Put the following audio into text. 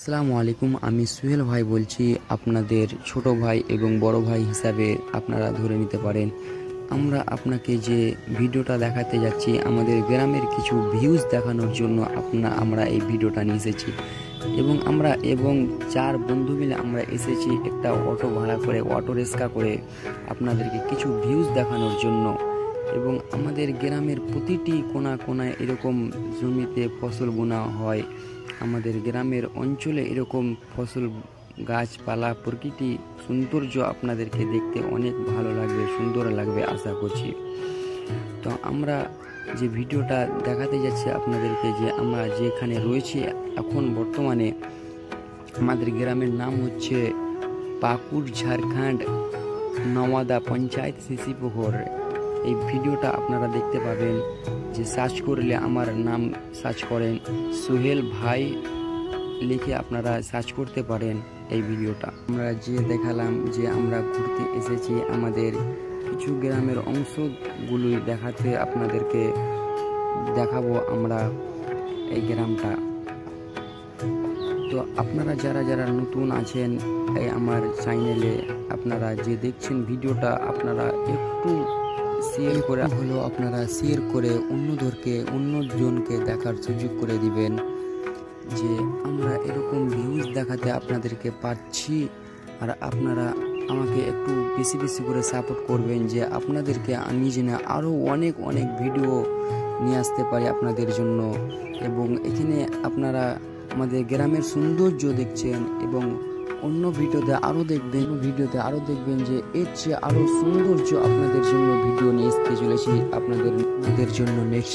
আসসালামু আলাইকুম। আমি সুহেল ভাই বলছি, আপনাদের ছোট ভাই এবং বড় ভাই হিসাবে আপনারা ধরে নিতে পারেন। আমরা আপনাকে যে ভিডিওটা দেখাতে যাচ্ছি আমাদের গ্রামের কিছু ভিউজ দেখানোর জন্য আমরা এই ভিডিওটা নিয়ে এসেছি এবং চার বন্ধু মিলে আমরা এসেছি একটা অটো ভাড়া করে, অটো রিক্সা করে আপনাদেরকে কিছু ভিউজ দেখানোর জন্য। এবং আমাদের গ্রামের প্রতিটি কোণা কোণায় এরকম জমিতে ফসল বোনা হয়। আমাদের গ্রামের অঞ্চলে এরকম ফসল, গাছপালা, প্রকৃতি সৌন্দর্য আপনাদেরকে দেখতে অনেক ভালো লাগবে, সুন্দর লাগবে আশা করছি। তো আমরা যে ভিডিওটা দেখাতে যাচ্ছি আপনাদেরকে, যে আমরা যেখানে রয়েছি এখন বর্তমানে, আমাদের গ্রামের নাম হচ্ছে পাকুড়, ঝাড়খণ্ড, নওয়াদা পঞ্চায়েত, সিসিপুকুর। এই ভিডিওটা আপনারা দেখতে পাবেন, যে সার্চ করলে আমার নাম সার্চ করেন সুহেল ভাই লিখে আপনারা সার্চ করতে পারেন। এই ভিডিওটা আমরা যে দেখালাম, যে আমরা ঘুরতে এসেছি আমাদের কিছু গ্রামের অংশগুলি দেখাতে, আপনাদেরকে দেখাবো আমরা এই গ্রামটা। তো আপনারা যারা যারা নতুন আছেন এই আমার চ্যানেলে, আপনারা যে দেখছেন ভিডিওটা, আপনারা একটু শেয়ার করে আপনারা শেয়ার করে অন্যজনকে দেখার সুযোগ করে দিবেন, যে আমরা এরকম ভিউজ দেখাতে আপনাদেরকে পাচ্ছি। আর আপনারা আমাকে একটু বেশি বেশি করে সাপোর্ট করবেন, যে আপনাদেরকে আমি যেন আরও অনেক অনেক ভিডিও নিয়ে আসতে পারি আপনাদের জন্য। এবং এখানে আপনারা আমাদের গ্রামের সৌন্দর্য দেখছেন, এবং অন্য ভিডিওতে আরও দেখবেন যে এর চেয়ে আরও সৌন্দর্য আপনাদের জন্য ভিডিও নিয়ে আসতে চলেছি আপনাদের জন্য নেক্সট।